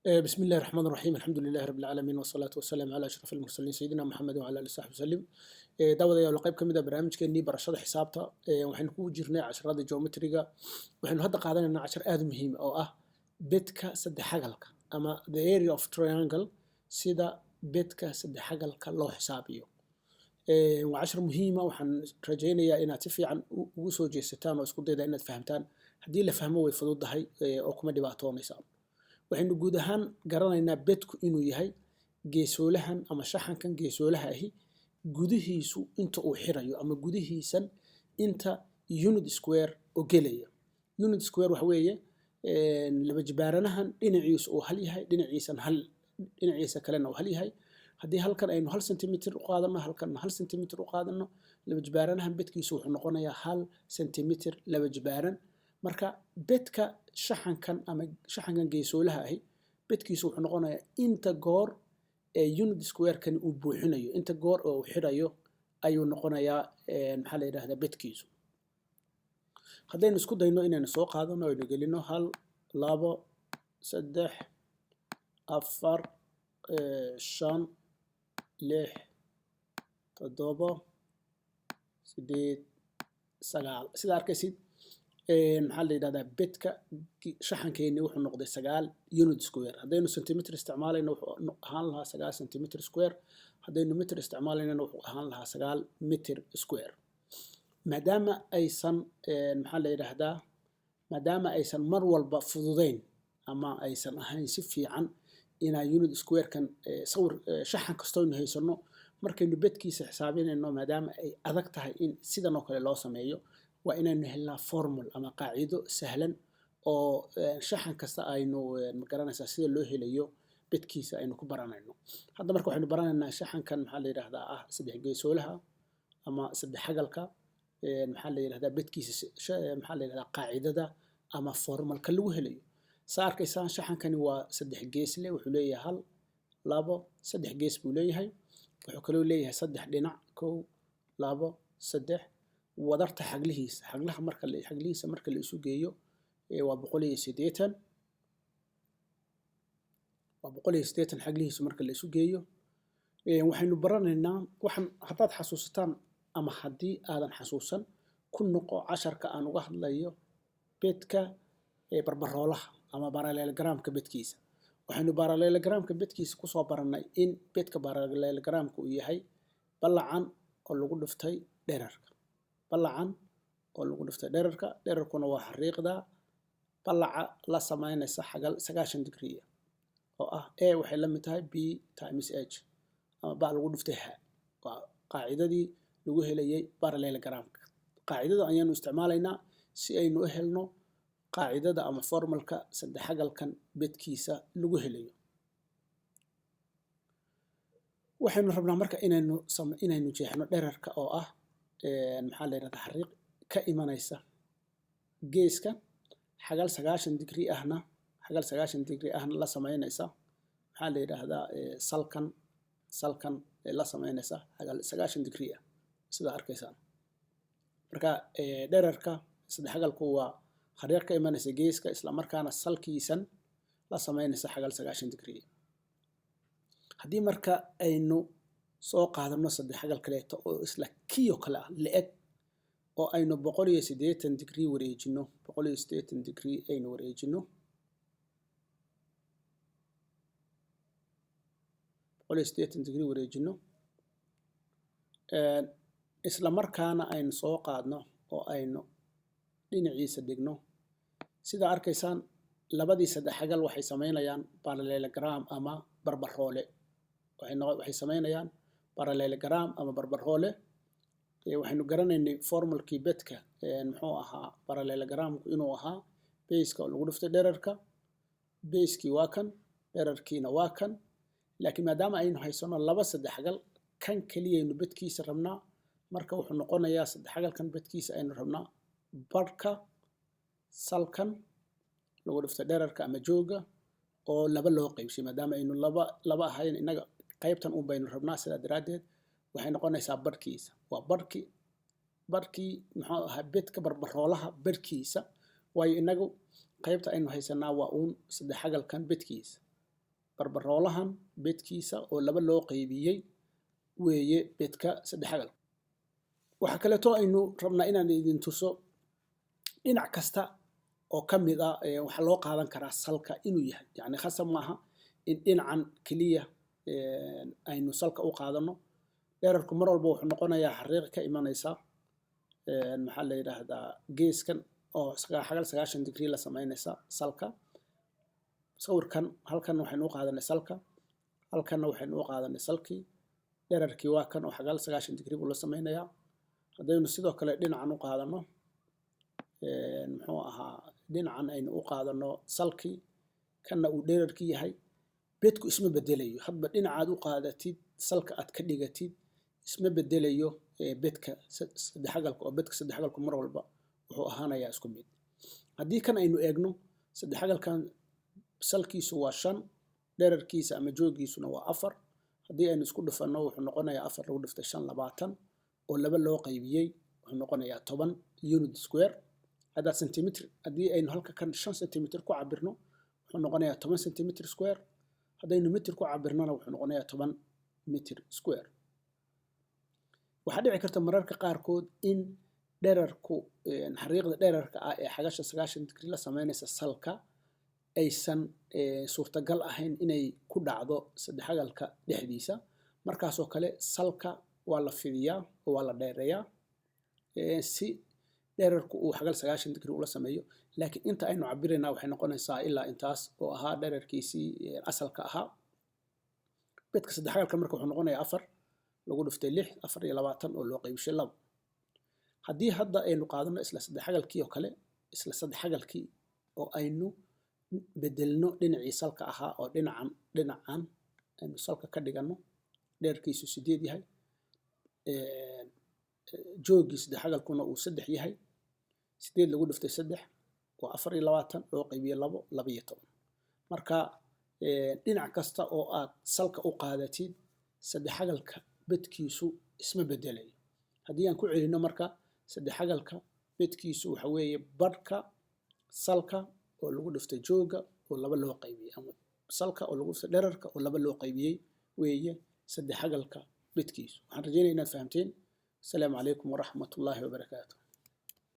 بسم الله الرحمن الرحيم الحمد لله رب العالمين والصلاة والسلام على أشرف المرسلين سيدنا محمد وعلى آله وصحبه وسلم daawadayaal qayb ka mid ah barnaamijkeennii barashada xisaabta waxaynu ku jirnay casharada geometriga waxaynu hadda qaadanaynaa cashar aad u muhiim oo ah bedka saddexagalka ama the area of triangle sida bedka saddexagalka loo xisaabiyo waa cashar muhiima waxaan rajaynayaa inaad si fiican ugu soo jeesataan oo isku dayda inaad fahamtaan haddii la fahmo way fududahay oo kuma dhibaatoonaysaa waxaynu guud ahaan garanaynaa bedku inuu yahay geesoolahan ama shaxankan geesoolaha ahi gudihiisu inta uu xirayo ama gudihiisan inta unit square oo gelaya unit square waxa weeye laba jibaaranahan dhinaciisu uu hal yahay dhinaciisa kalena uu hal yahay haddii halkan aynu 1 centimeter u qaadano halkan 1 centimeter u qaadano laba jibaaranahan bedkiisu wuxuu noqonayaa 1 centimeter laba jibaaran marka bedka shaxankan ama shaxankan geesoolaha ahi bedkiisu wuxuu noqonayaa inta goor unit square kan uu buuxinayo inta goor oo uu xirayo ayuu noqonayaa maxaa la yiraahdaa bedkiisu haddaynu isku dayno inaynu soo qaadano oo gelino 1 2 3 4 5 6 7 8 9 sida arkaysid maxaa la yiraahdaa bedka shaxankeeni wuxuu noqday 9 unit square haddaynu centimeter isticmaalayno wuxuu ahaan lahaa 9 centimeter square haddaynu meter isticmaalayno wuxuu ahaan lahaa 9 meter square maadaama aysan maxaa la yiraahdaa maadaama aysan mar walba fududeyn ama aysan ahayn si fiican inaa unit square kan sawir shaxan kastoo aynu haysano markaynu bedkiisa xisaabinayno maadaama ay adag tahay in sidan oo kale loo sameeyo waa inaynu helnaa formula ama qaacido sahlan oo shaxan kasta aynu magaranaysaa sida loo helayo bedkiisa aynu ku baranayno hadda marka waxaynu baranaynaa shaxankan maxaa la yiraahdaa saddex geesoolaha ama saddexagalka maxaa la yiraahdaa bedkiisa maxaa la yiraahdaa qaacidada ama formalka lagu helayo saa arkaysaan shaxankani waa saddex gees leh wuxuu leeyahay 1 2 saddex gees buu leeyahay wuxuu kaloo leeyahay saddex dhinac 1 2 3 wadarta xaglaha marka la isu geeyo waa 180 xaglihiisa marka la isu geeyo waxaynu baranaynaa waxaan haddaad xasuusataan ama haddii aadan xasuusan ku noqo casharka aan uga hadlayo bedka barbaroolaha ama parallelogramka bedkiisa waxaynu parallelogramka bedkiisa kusoo barannay in bedka parallelogramka uu yahay ballacan oo lagu dhiftay dherarka ballacan oo lagu dhiftay dherarkuna waa xariiqda ballaca la samaynaysa xagal 90 degree oo ah a waxay la mid tahay b times h ama ba lagu dhiftay h waa qaacidadii lagu helayay parallelogramka qaacidada ayaanu isticmaalaynaa si aynu u helno qaacidada ama formalka saddexagalkan bedkiisa lagu helayo waxaynu rabnaa marka inaynu jeexno dherarka oo ah maxaa la yiraahdaa xariiq ka imanaysa geeska xagal 90 degree ahna la sameynaysa maxaa la yiraahdaa salkan la sameynaysa xagal 90 degree ah sida arkaysaan marka dherarka saddexagalku waa xariiq ka imanaysa geeska isla markaana salkiisan la sameynaysa xagal 90 degree haddii marka aynu soo qaadano saddexagal kaleeto oo isla kiyo kale ah le'eg oo aynu 180 degree wareejino 180 degree aynu wareejino 180 degree wareejino isla markaana aynu soo qaadno oo aynu dhinaciisa dhigno sida arkaysaan labadii saddexagal waxay sameynayaan parallelogram ama barbaroole waxay sameynayaan parallelogram ama barbaroole waxaynu garanaynay formalkii bedka muxuu ahaa parallelogramku inuu ahaa base-ka oo lagu dhiftay dherarka base-kii waa kan dherarkiina waa kan laakiin maadaama aynu haysano laba saddexagal kan keliyaynu bedkiisa rabnaa marka wuxuu noqonayaa saddexagalkan bedkiisa aynu rabnaa barhka salkan lagu dhiftay dherarka ama jooga oo laba loo qaybshay maadaama aynu laba ahayn inaga qaybtan un baynu rabnaa sidaa daraaddeed waxay noqonaysaa barhkiisa waa barhkii muxuu ahaa bedka barbaroolaha barhkiisa waayo inagu qaybta aynu haysanaa waa uun saddexagalkan bedkiisa barbaroolahan bedkiisa oo laba loo qaybiyey weeye bedka saddexagal. waxa kaleeto aynu rabnaa inaan idin tuso dhinac kasta oo ka mid ah waxa loo qaadan karaa salka inuu yahay, yacni khasab maaha in dhinacan keliya aynu salka u qaadano. dherarku mar walba wuxuu noqonayaa xariiq ka imanaysa maxaa la yidhaahdaa geeskan oo 90 degree la samaynaysa salka. sawirkan halkan waxaynu u qaadanay salka, halkanna waxaynu u qaadanay salkii. dherarkii waa kan oo 90 degree buu la samaynayaa. haddaynu sidoo kale dhinacan u qaadano muxuu ahaa dhinacan aynu u qaadano salkii, kanna uu dherarkii yahay, bedku isma bedelayo. hadba dhinacaad u qaadatid salka aad ka dhigatid isma bedelayo bedka saddexagalka, oo bedka saddexagalku mar walba wuxuu ahaanayaa isku mid. haddii kan aynu eegno saddexagalkan salkiisu waa 5, dherarkiisa ama joogiisuna waa 4. haddii aynu isku dhufano wuxuu noqonayaa 4 lagu dhiftay 5 20 oo laba loo qaybiyey wuxuu noqonayaa 10 unit square. hadda centimeter haddii aynu halka kan 5 centimeter ku cabirno wuxuu noqonayaa 10 centimeter square. haddaynu mitir ku cabirnana wuxuu noqonayaa 10 mitir square. waxaa dhici karta mararka qaarkood in dherarku xariiqda dherarka ah ee 90 degree la samaynaysa salka aysan suurtagal ahayn inay ku dhacdo saddexagalka dhexdiisa. markaasoo kale salka waa la fidiyaa oo waa la dheereeyaa si dherarku uu 90 degree ula sameeyo. laakiin inta aynu cabiraynaa waxay noqonaysaa ilaa intaas oo ahaa dherarkiisii asalka ahaa. bedka saddexagalka marka wuxuu noqonayaa 4 lagu dhiftay 6 24 oo loo qaybishay 2. haddii hadda aynu qaadano isla saddexagalkii oo kale, isla saddexagalkii oo aynu bedelno dhinacii salka ahaa oo dhinacan aynu salka ka dhigano, dherarkiisu 8 yahay, joogii saddexagalkuna uu 3 yahay. 8 lagu dhiftay 3 waa 24 loo qaybiyey 2 12. marka dhinac kasta oo aad salka u qaadatid saddexagalka bedkiisu isma bedelayo. haddii aan ku celino marka saddexagalka bedkiisu waxa weeye badhka salka oo lagu dhiftay jooga oo 2 loo qaybiyey, ama salka oo lagu dhiftay dherarka oo 2 loo qaybiyey weeye saddexagalka bedkiisu. waxaan rajaynayaa inaad fahamteen. السلام عليكم ورحمة الله وبركاته.